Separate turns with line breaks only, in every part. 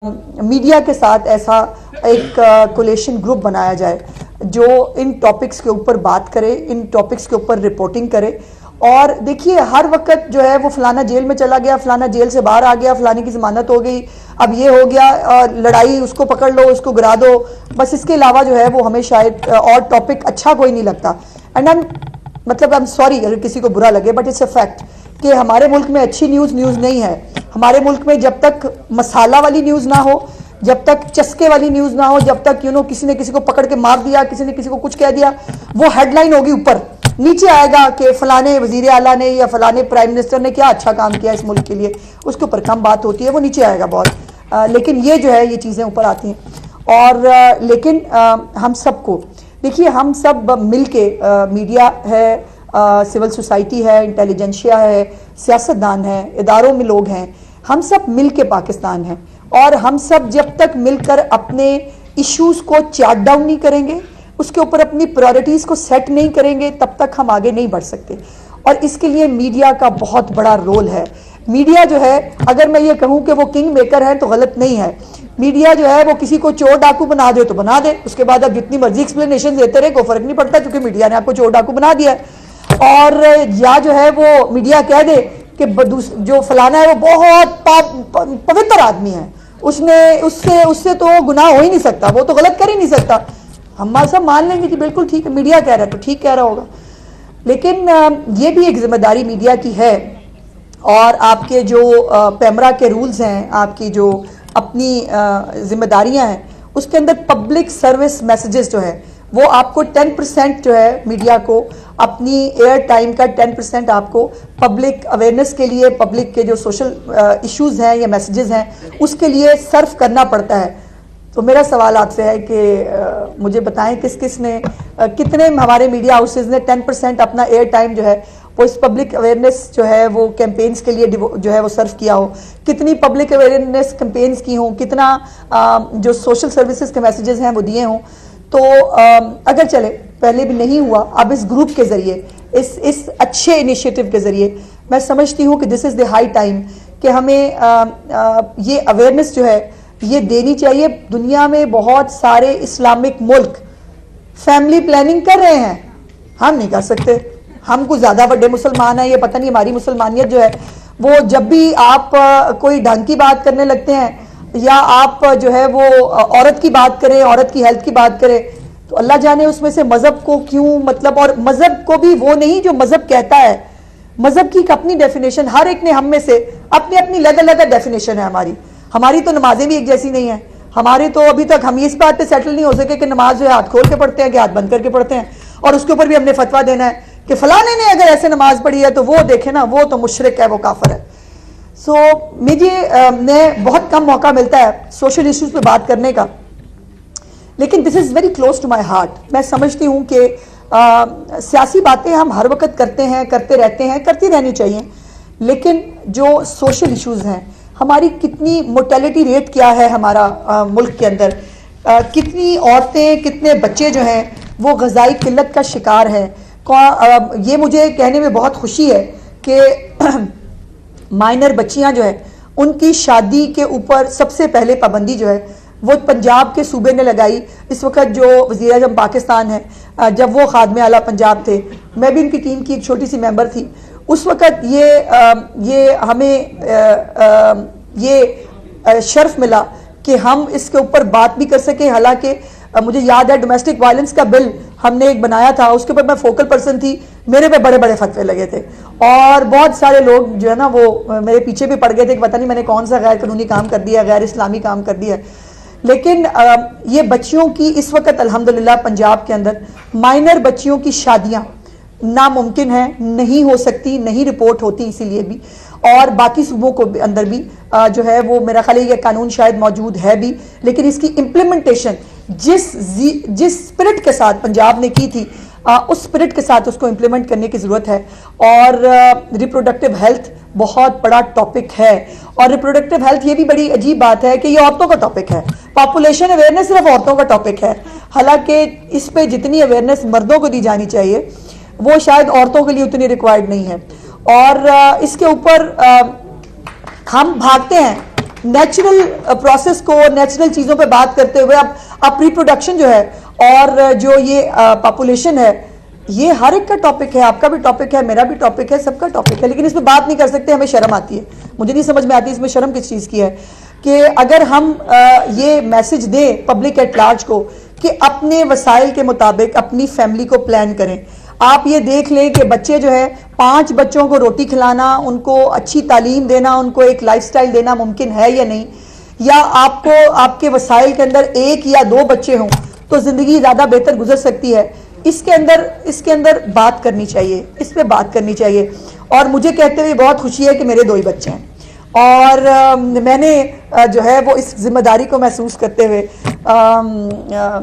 Media के साथ ऐसा एक कोलेशन ग्रुप बनाया जाए जो इन टॉपिक्स के ऊपर बात करे, इन टॉपिक्स के ऊपर रिपोर्टिंग करे। और देखिए हर वक्त जो है वो फलाना जेल में चला गया, फलाना जेल से बाहर आ गया, फलाने की जमानत हो गई, अब ये हो गया, लड़ाई उसको पकड़ लो, उसको गिरा दो, बस इसके अलावा जो है वो हमें शायद और टॉपिक अच्छा कोई नहीं लगता। एंड आई एम सॉरी अगर किसी को बुरा लगे, बट इट्स अ फैक्ट कि हमारे मुल्क में अच्छी न्यूज़ नहीं है। हमारे मुल्क में जब तक मसाला वाली न्यूज़ ना हो, जब तक चस्के वाली न्यूज़ ना हो, जब तक किसी ने किसी को पकड़ के मार दिया, किसी ने किसी को कुछ कह दिया, वो हेडलाइन होगी, ऊपर नीचे आएगा कि फलाने वजीर आला ने या फलाने प्राइम मिनिस्टर ने क्या अच्छा काम किया इस मुल्क के लिए, उसके ऊपर कम बात होती है, वो नीचे आएगा बहुत। लेकिन ये जो है ये चीज़ें ऊपर आती हैं। और लेकिन हम सबको देखिए, हम सब मिल के मीडिया है, सिविल सोसाइटी है, इंटेलिजेंशिया है, सियासतदान है, इदारों में लोग हैं, हम सब मिल के पाकिस्तान हैं। और हम सब जब तक मिलकर अपने इश्यूज़ को चार्ट डाउन नहीं करेंगे, उसके ऊपर अपनी प्रायोरिटीज़ को सेट नहीं करेंगे, तब तक हम आगे नहीं बढ़ सकते। और इसके लिए मीडिया का बहुत बड़ा रोल है। मीडिया जो है, अगर मैं ये कहूँ कि वो किंग मेकर है तो गलत नहीं है। मीडिया जो है वो किसी को चोर डाकू बना दे तो बना दे, उसके बाद अब जितनी मर्जी एक्सप्लेनेशन देते रहे, कोई फर्क नहीं पड़ता, क्योंकि मीडिया ने आपको चोर डाकू बना दिया है। और या जो है वो मीडिया कह दे कि जो फलाना है वो बहुत पवित्र आदमी है, उससे तो गुनाह हो ही नहीं सकता, वो तो गलत कर ही नहीं सकता, हम सब मान लेंगे कि बिल्कुल ठीक है, मीडिया कह रहा है तो ठीक कह रहा होगा। लेकिन ये भी एक जिम्मेदारी मीडिया की है। और आपके जो पैमरा के रूल्स हैं, आपकी जो अपनी जिम्मेदारियां हैं, उसके अंदर पब्लिक सर्विस मैसेजेस जो है वो आपको 10% जो है मीडिया को अपनी एयर टाइम का 10% आपको पब्लिक अवेयरनेस के लिए, पब्लिक के जो सोशल इश्यूज़ हैं या मैसेजेस हैं उसके लिए सर्व करना पड़ता है। तो मेरा सवाल आपसे है कि मुझे बताएं कितने हमारे मीडिया हाउसेज ने 10% अपना एयर टाइम जो है वो इस पब्लिक अवेयरनेस जो है वो कैंपेन्स के लिए जो है वो सर्व किया हो, कितनी पब्लिक अवेयरनेस कैंपेन्स की हों, कितना जो सोशल सर्विसेज के मैसेजेस हैं वो दिए हों। तो अगर चले पहले भी नहीं हुआ, अब इस ग्रुप के ज़रिए, इस अच्छे इनिशिएटिव के ज़रिए मैं समझती हूँ कि this is the high time कि हमें ये अवेयरनेस जो है ये देनी चाहिए। दुनिया में बहुत सारे इस्लामिक मुल्क फैमिली प्लानिंग कर रहे हैं, हम नहीं कर सकते, हम कुछ ज़्यादा बड़े मुसलमान हैं, ये पता नहीं हमारी मुसलमानियत जो है वो, जब भी आप कोई ढंग की बात करने लगते हैं या आप जो है वो औरत की बात करें, औरत की हेल्थ की बात करें, तो अल्लाह जाने उसमें से मज़हब को क्यों, मतलब, और मज़हब को भी वो नहीं जो मज़हब कहता है, मज़हब की अपनी डेफिनेशन, हर एक ने हम में से अपनी अपनी अलग डेफिनेशन है। हमारी तो नमाजें भी एक जैसी नहीं है। हमारे तो अभी तक हम इस बात पे सेटल नहीं हो सके कि नमाज जो है हाथ खोल के पढ़ते हैं कि हाथ बंद करके पढ़ते हैं, और उसके ऊपर भी हमने फतवा देना है कि फलाने ने अगर ऐसे नमाज पढ़ी है तो वो देखे ना, वो तो मुशरिक है, वो काफिर है। सो मुझे ने बहुत कम मौका मिलता है सोशल इश्यूज पे बात करने का, लेकिन this is very close to my heart. मैं समझती हूँ कि सियासी बातें हम हर वक्त करते हैं, करते रहते हैं, करती रहनी चाहिए, लेकिन जो सोशल इश्यूज हैं, हमारी कितनी मोर्टेलिटी रेट क्या है हमारा मुल्क के अंदर, कितनी औरतें, कितने बच्चे जो हैं वो ग़िज़ाई किल्लत का शिकार हैं। ये मुझे कहने में बहुत खुशी है कि माइनर बच्चियां जो है उनकी शादी के ऊपर सबसे पहले पाबंदी जो है वो पंजाब के सूबे ने लगाई। इस वक्त जो वज़ीर आज़म पाकिस्तान है, जब वो खादमे आला पंजाब थे, मैं भी इनकी टीम की एक छोटी सी मेंबर थी, उस वक़्त ये हमें ये शर्फ मिला कि हम इसके ऊपर बात भी कर सकें। हालांकि मुझे याद है डोमेस्टिक वायलेंस का बिल हमने एक बनाया था, उसके ऊपर मैं फोकल पर्सन थी, मेरे पे बड़े बड़े फतवे लगे थे, और बहुत सारे लोग जो है ना वो मेरे पीछे भी पड़ गए थे कि पता नहीं मैंने कौन सा गैर कानूनी काम कर दिया, गैर इस्लामी काम कर दिया। लेकिन ये बच्चियों की इस वक्त अल्हम्दुलिल्लाह पंजाब के अंदर माइनर बच्चियों की शादियाँ नामुमकिन है, नहीं हो सकती, नहीं रिपोर्ट होती, इसीलिए भी, और बाकी सूबों को अंदर भी जो है वो मेरा ख्याल है ये कानून शायद मौजूद है भी, लेकिन इसकी इम्प्लीमेंटेशन जिस स्पिरिट के साथ पंजाब ने की थी, उस स्पिरिट के साथ उसको इम्प्लीमेंट करने की ज़रूरत है। और रिप्रोडक्टिव हेल्थ बहुत बड़ा टॉपिक है, और रिप्रोडक्टिव हेल्थ ये भी बड़ी अजीब बात है कि ये औरतों का टॉपिक है, पॉपुलेशन अवेयरनेस सिर्फ औरतों का टॉपिक है, हालांकि इस पे जितनी अवेयरनेस मर्दों को दी जानी चाहिए वो शायद औरतों के लिए उतनी रिक्वायर्ड नहीं है। और इसके ऊपर हम भागते हैं, नेचुरल प्रोसेस को, नेचुरल चीज़ों पे बात करते हुए अब रिप्रोडक्शन जो है और जो ये पॉपुलेशन है, ये हर एक का टॉपिक है, आपका भी टॉपिक है, मेरा भी टॉपिक है, सबका टॉपिक है, लेकिन इसमें बात नहीं कर सकते, हमें शर्म आती है। मुझे नहीं समझ में आती इसमें शर्म किस चीज़ की है कि अगर हम ये मैसेज दें पब्लिक एट लार्ज को कि अपने वसाइल के मुताबिक अपनी फैमिली को प्लान करें। आप ये देख लें कि बच्चे जो है 5 बच्चों को रोटी खिलाना, उनको अच्छी तालीम देना, उनको एक लाइफस्टाइल देना मुमकिन है या नहीं, या आपको आपके वसाइल के अंदर 1 या 2 बच्चे हों तो ज़िंदगी ज़्यादा बेहतर गुजर सकती है। इसके अंदर बात करनी चाहिए, इस पर बात करनी चाहिए। और मुझे कहते हुए बहुत खुशी है कि मेरे 2 ही बच्चे हैं और मैंने जो है वो इस जिम्मेदारी को महसूस करते हुए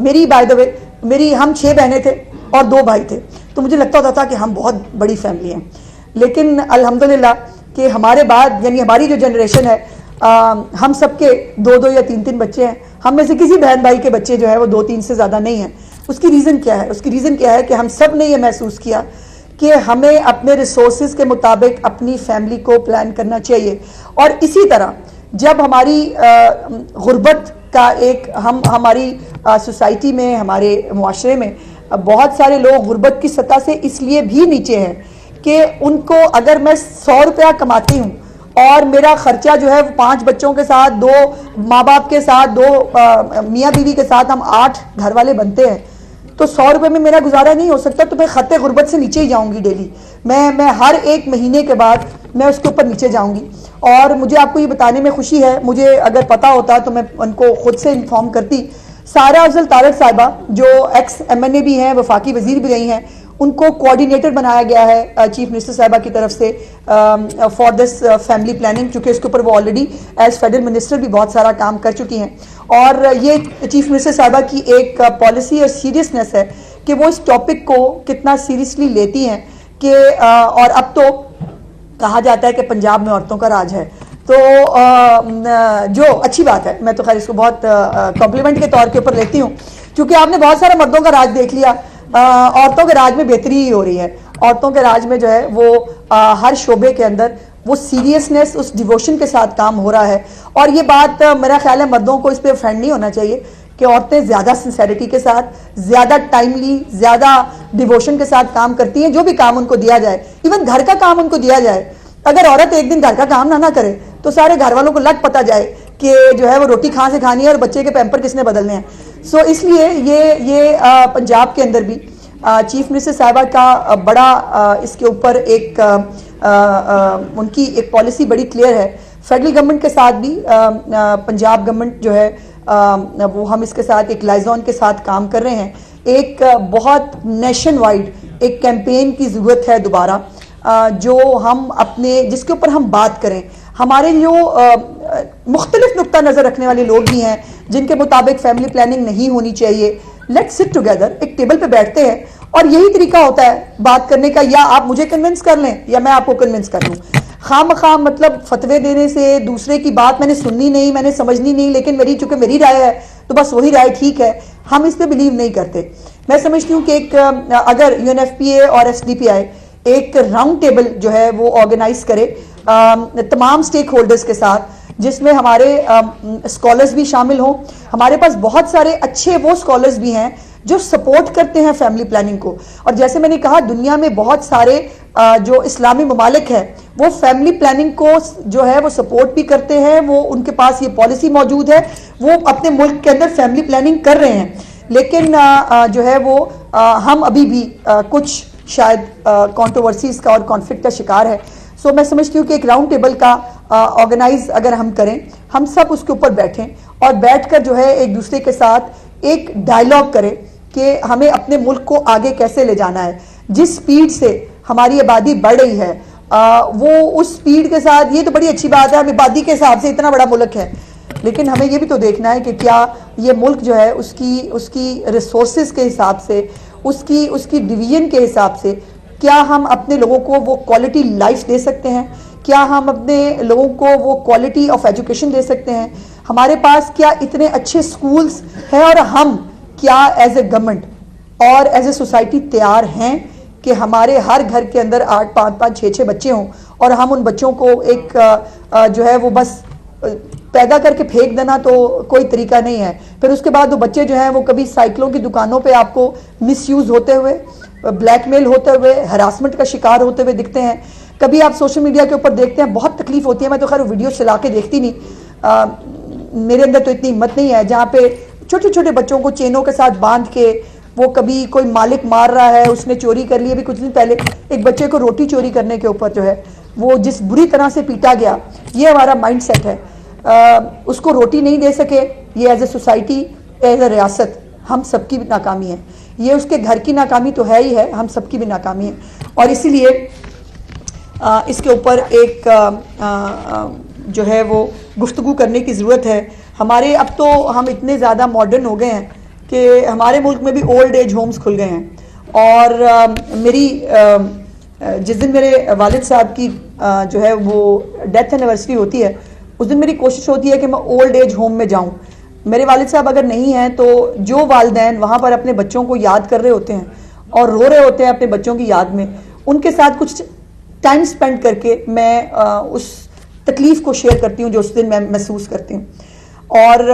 मेरी बाय द वे मेरी हम 6 बहनें थे और 2 भाई थे, तो मुझे लगता होता था कि हम बहुत बड़ी फैमिली हैं, लेकिन अल्हम्दुलिल्लाह कि हमारे बाद यानी हमारी जो जनरेशन है हम सबके 2-2 या 3-3 बच्चे हैं। हम में से किसी बहन भाई के बच्चे जो है वो 2-3 से ज़्यादा नहीं हैं। उसकी रीज़न क्या है? उसकी रीज़न क्या है कि हम सब ने ये महसूस किया कि हमें अपने रिसोर्सेज के मुताबिक अपनी फैमिली को प्लान करना चाहिए। और इसी तरह जब हमारी गुर्बत का एक हमारी सोसाइटी में, हमारे मुआशरे में बहुत सारे लोग गुर्बत की सतह से इसलिए भी नीचे हैं कि उनको अगर मैं 100 रुपया कमाती हूँ और मेरा खर्चा जो है 5 बच्चों के साथ, 2 माँ बाप के साथ, 2 मियाँ बीवी के साथ हम 8 घर वाले बनते हैं, तो 100 रुपये में मेरा गुजारा नहीं हो सकता, तो मैं खत्ते गुर्बत से नीचे ही जाऊंगी डेली। मैं हर एक महीने के बाद मैं उसके ऊपर नीचे जाऊंगी। और मुझे आपको ये बताने में खुशी है, मुझे अगर पता होता तो मैं उनको खुद से इन्फॉर्म करती। सारा अफजल तारक साहिबा जो एक्स MNA भी हैं, वफाकी वजीर भी रही हैं, उनको कोऑर्डिनेटर बनाया गया है चीफ मिनिस्टर साहिबा की तरफ से फॉर दिस फैमिली प्लानिंग, क्योंकि इसके ऊपर वो ऑलरेडी एज फेडरल मिनिस्टर भी बहुत सारा काम कर चुकी हैं। और ये चीफ मिनिस्टर साहिबा की एक पॉलिसी और सीरियसनेस है कि वो इस टॉपिक को कितना सीरियसली लेती हैं कि और अब तो कहा जाता है कि पंजाब में औरतों का राज है, तो जो अच्छी बात है। मैं तो खैर इसको बहुत कॉम्प्लीमेंट के तौर के ऊपर लेती हूँ, क्योंकि आपने बहुत सारे मर्दों का राज देख लिया, औरतों के राज में बेहतरी ही हो रही है। औरतों के राज में जो है वो हर शोबे के अंदर वो सीरियसनेस, उस डिवोशन के साथ काम हो रहा है। और ये बात मेरा ख्याल है मर्दों को इस पर ऑफेंड नहीं होना चाहिए कि औरतें ज़्यादा सिंसेरिटी के साथ, ज़्यादा टाइमली, ज़्यादा डिवोशन के साथ काम करती हैं। जो भी काम उनको दिया जाए, इवन घर का काम उनको दिया जाए, अगर औरत एक दिन घर का काम ना करे तो सारे घर वालों को लग पता जाए कि जो है वो रोटी कहाँ से खानी है और बच्चे के पैम्पर किसने बदलने हैं। सो इसलिए ये पंजाब के अंदर भी चीफ मिनिस्टर साहिबा का बड़ा इसके ऊपर एक उनकी एक पॉलिसी बड़ी क्लियर है। फेडरल गवर्नमेंट के साथ भी पंजाब गवर्नमेंट जो है वो हम इसके साथ एक लाइजॉन के साथ काम कर रहे हैं। एक बहुत नेशन वाइड एक कैंपेन की ज़रूरत है दोबारा, जो हम अपने जिसके ऊपर हम बात करें। हमारे जो मुख्तलिफ नुक्ता नज़र रखने वाले लोग भी हैं जिनके मुताबिक फैमिली प्लानिंग नहीं होनी चाहिए, लेट्स सिट टुगेदर, एक टेबल पे बैठते हैं और यही तरीका होता है बात करने का। या आप मुझे कन्विंस कर लें या मैं आपको कन्विंस कर लूँ। खाम मतलब फतवे देने से, दूसरे की बात मैंने सुननी नहीं, मैंने समझनी नहीं, लेकिन चूंकि मेरी राय है तो बस वही राय ठीक है, हम इस पर बिलीव नहीं करते। मैं समझती हूँ कि एक अगर UNFPA और SDPI एक राउंड टेबल जो है वो ऑर्गेनाइज करे तमाम स्टेक होल्डर्स के साथ, जिसमें हमारे स्कॉलर्स भी शामिल हों। हमारे पास बहुत सारे अच्छे वो स्कॉलर्स भी हैं जो सपोर्ट करते हैं फैमिली प्लानिंग को। और जैसे मैंने कहा, दुनिया में बहुत सारे जो इस्लामी ममालिक हैं वो फैमिली प्लानिंग को जो है वो सपोर्ट भी करते हैं, वो उनके पास ये पॉलिसी मौजूद है, वो अपने मुल्क के अंदर फैमिली प्लानिंग कर रहे हैं। लेकिन जो है वो हम अभी भी कुछ शायद कंट्रोवर्सीज का और कॉन्फ्लिक्ट का शिकार है। सो मैं समझती हूँ कि एक राउंड टेबल का ऑर्गेनाइज अगर हम करें, हम सब उसके ऊपर बैठें और बैठकर जो है एक दूसरे के साथ एक डायलॉग करें कि हमें अपने मुल्क को आगे कैसे ले जाना है। जिस स्पीड से हमारी आबादी बढ़ रही है वो उस स्पीड के साथ, ये तो बड़ी अच्छी बात है, हम आबादी के हिसाब से इतना बड़ा मुल्क है, लेकिन हमें ये भी तो देखना है कि क्या ये मुल्क जो है उसकी रिसोर्सेज के हिसाब से, उसकी डिवीजन के हिसाब से, क्या हम अपने लोगों को वो क्वालिटी लाइफ दे सकते हैं, क्या हम अपने लोगों को वो क्वालिटी ऑफ एजुकेशन दे सकते हैं, हमारे पास क्या इतने अच्छे स्कूल्स हैं, और हम क्या एज ए गवर्नमेंट और एज ए सोसाइटी तैयार हैं कि हमारे हर घर के अंदर 8, 5, 6 बच्चे हों और हम उन बच्चों को एक जो है वो बस पैदा करके फेंक देना तो कोई तरीका नहीं है। फिर उसके बाद वो बच्चे जो हैं वो कभी साइकिलों की दुकानों पे आपको मिसयूज होते हुए, ब्लैकमेल होते हुए, हरासमेंट का शिकार होते हुए दिखते हैं। कभी आप सोशल मीडिया के ऊपर देखते हैं, बहुत तकलीफ होती है। मैं तो खैर वीडियो चला के देखती नहीं, मेरे अंदर तो इतनी हिम्मत नहीं है, जहाँ पे छोटे छोटे बच्चों को चेनों के साथ बांध के वो कभी कोई मालिक मार रहा है, उसने चोरी कर ली। अभी कुछ दिन पहले एक बच्चे को रोटी चोरी करने के ऊपर जो है वो जिस बुरी तरह से पीटा गया, ये हमारा माइंड सेट है। उसको रोटी नहीं दे सके, ये as a society, as a रियासत हम सबकी भी नाकामी है। ये उसके घर की नाकामी तो है ही है, हम सबकी भी नाकामी है। और इसीलिए इसके ऊपर एक जो है वो गुफ्तगू करने की ज़रूरत है। हमारे अब तो हम इतने ज़्यादा मॉडर्न हो गए हैं कि हमारे मुल्क में भी ओल्ड एज होम्स खुल गए हैं। और मेरी जिस दिन मेरे वालिद साहब की जो है वो डेथ एनिवर्सरी होती है, उस दिन मेरी कोशिश होती है कि मैं ओल्ड एज होम में जाऊं। मेरे वालिद साहब अगर नहीं हैं तो जो वालिदैन वहाँ पर अपने बच्चों को याद कर रहे होते हैं और रो रहे होते हैं अपने बच्चों की याद में, उनके साथ कुछ टाइम स्पेंड करके मैं उस तकलीफ़ को शेयर करती हूँ जो उस दिन मैं महसूस करती हूँ। और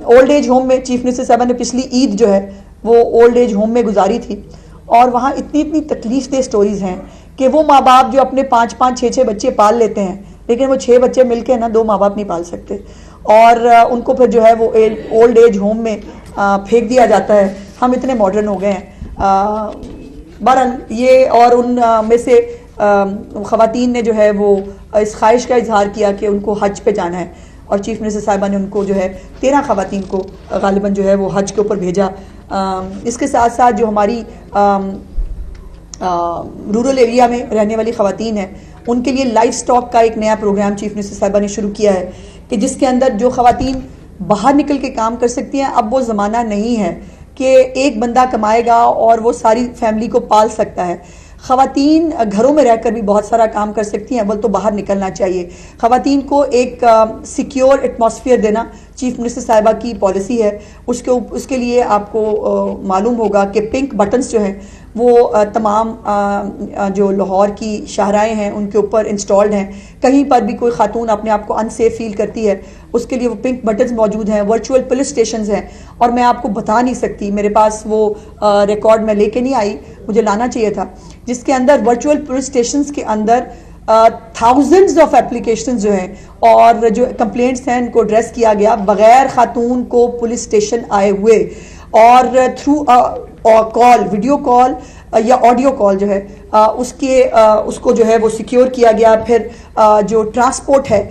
ओल्ड एज होम में चीफ मिनिस्टर साहब ने पिछली ईद जो है वो ओल्ड एज होम में गुजारी थी, और वहाँ इतनी इतनी तकलीफ दे स्टोरीज़ हैं कि वो माँ बाप जो अपने 5-5, 6-6 बच्चे पाल लेते हैं, लेकिन वो 6 बच्चे मिलके ना 2 माँ बाप नहीं पाल सकते, और उनको फिर जो है वो ओल्ड एज होम में फेंक दिया जाता है। हम इतने मॉडर्न हो गए हैं। बहरहाल ये, और उन में से ख़वातीन ने जो है वो इस ख्वाहिश का इजहार किया कि उनको हज पे जाना है, और चीफ मिनिस्टर साहिबा ने उनको जो है 13 ख़वातीन को गालिबन जो है वो हज के ऊपर भेजा। इसके साथ साथ जो हमारी रूरल एरिया में रहने वाली ख़वातीन हैं, उनके लिए लाइफ स्टॉक का एक नया प्रोग्राम चीफ मिनिस्टर साहिबा ने शुरू किया है कि जिसके अंदर जो ख़वातीन बाहर निकल के काम कर सकती हैं। अब वो ज़माना नहीं है कि एक बंदा कमाएगा और वो सारी फैमिली को पाल सकता है। ख़वातीन घरों में रहकर भी बहुत सारा काम कर सकती हैं, अव्वल तो बाहर निकलना चाहिए। ख़वातीन को एक सिक्योर एटमॉस्फेयर देना चीफ मिनिस्टर साहिबा की पॉलिसी है। उसके लिए आपको मालूम होगा कि पिंक बटन्स जो हैं वो तमाम जो लाहौर की शाहराएँ हैं उनके ऊपर इंस्टॉल्ड हैं। कहीं पर भी कोई खातून अपने आप को अनसेफ फील करती है, उसके लिए वो पिंक बटन्स मौजूद हैं। वर्चुअल पुलिस स्टेशंस हैं, और मैं आपको बता नहीं सकती, मेरे पास वो रिकॉर्ड मैं लेके नहीं आई, मुझे लाना चाहिए था, जिसके अंदर वर्चुअल पुलिस स्टेशंस के अंदर थाउजेंड्स ऑफ एप्लीकेशंस जो हैं और जो कंप्लेंट्स हैं उनको एड्रेस किया गया बगैर खातून को पुलिस स्टेशन आए हुए, और थ्रू कॉल, वीडियो कॉल या ऑडियो कॉल जो है उसको जो है वो सिक्योर किया गया। फिर जो ट्रांसपोर्ट है,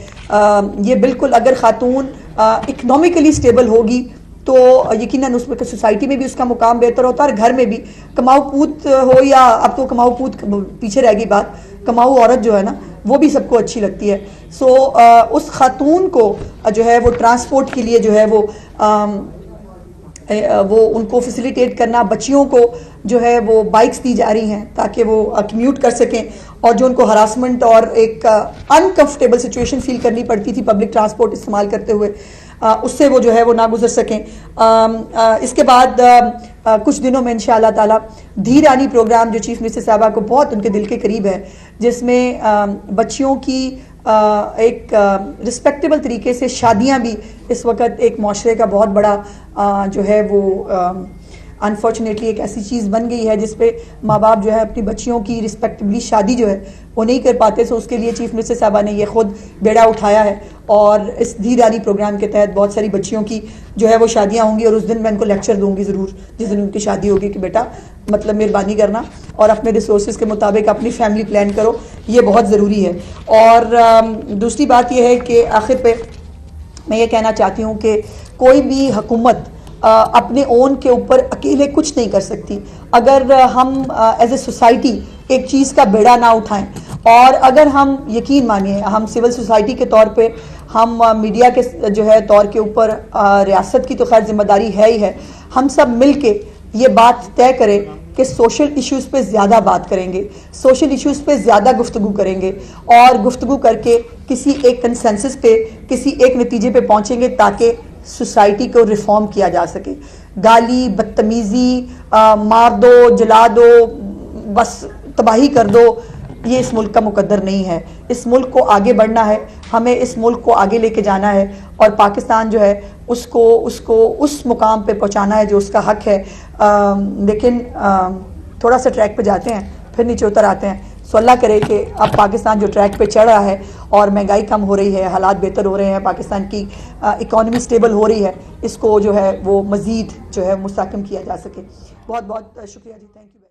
ये बिल्कुल अगर खातून इकनॉमिकली स्टेबल होगी तो यकीनन उसमें सोसाइटी में भी उसका मुकाम बेहतर होता है, और घर में भी कमाऊ पूत हो या अब तो कमाऊ पूत पीछे रह गई बात, कमाऊ औरत जो है ना वो भी सबको अच्छी लगती है। सो उस खातून को जो है वो ट्रांसपोर्ट के लिए जो है वो उनको फैसिलिटेट करना, बच्चियों को जो है वो बाइक्स दी जा रही हैं ताकि वो कम्यूट कर सकें, और जो उनको हरासमेंट और एक अनकंफर्टेबल सिचुएशन फील करनी पड़ती थी पब्लिक ट्रांसपोर्ट इस्तेमाल करते हुए, उससे वो जो है वो ना गुजर सकें। इसके बाद कुछ दिनों में इंशाअल्लाह ताला धी रानी प्रोग्राम जो चीफ मिनिस्टर साहबा को बहुत उनके दिल के करीब है, जिसमें बच्चियों की एक रिस्पेक्टेबल तरीके से शादियां भी इस वक्त एक माशरे का बहुत बड़ा जो है वो अनफॉर्चुनेटली एक ऐसी चीज़ बन गई है जिसपे माँ बाप जो है अपनी बच्चियों की रिस्पेक्टेबली शादी जो है वो नहीं कर पाते। सो उसके लिए चीफ मिनिस्टर साहबा ने ये खुद बेड़ा उठाया है, और इस धी रानी प्रोग्राम के तहत बहुत सारी बच्चियों की जो है वो शादियाँ होंगी, और उस दिन मैं उनको लेक्चर दूंगी ज़रूर जिस दिन उनकी शादी होगी कि बेटा मतलब मेहरबानी करना और अपने रिसोर्सेज के मुताबिक अपनी फैमिली प्लान करो, ये बहुत ज़रूरी है। और दूसरी बात यह है कि आखिर पे मैं ये कहना चाहती हूँ कि कोई भी हुकूमत अपने ओन के ऊपर अकेले कुछ नहीं कर सकती। अगर हम एज ए सोसाइटी एक चीज़ का बेड़ा ना उठाएं, और अगर हम यकीन मानिए हम सिविल सोसाइटी के तौर पे, हम मीडिया के जो है तौर के ऊपर रियासत की तो खैर जिम्मेदारी है ही है, हम सब मिल के ये बात तय करें कि सोशल इश्यूज़ पे ज़्यादा बात करेंगे, सोशल इश्यूज़ पे ज़्यादा गुफ्तगू करेंगे, और गुफ्तगू करके किसी एक कंसेंसस पे, किसी एक नतीजे पे पहुँचेंगे ताकि सोसाइटी को रिफॉर्म किया जा सके। गाली, बदतमीज़ी, मार दो, जला दो, बस तबाही कर दो, ये इस मुल्क का मुकद्दर नहीं है। इस मुल्क को आगे बढ़ना है, हमें इस मुल्क को आगे लेके जाना है और पाकिस्तान जो है उसको उस मुकाम पे पहुंचाना है जो उसका हक है। लेकिन थोड़ा सा ट्रैक पे जाते हैं फिर नीचे उतर आते हैं। सो अल्लाह करे कि अब पाकिस्तान जो ट्रैक पे चढ़ रहा है और महंगाई कम हो रही है, हालात बेहतर हो रहे हैं, पाकिस्तान की इकॉनमी स्टेबल हो रही है, इसको जो है वो मज़ीद जो है मुस्तहकम किया जा सके। बहुत बहुत शुक्रिया जी, थैंक यू।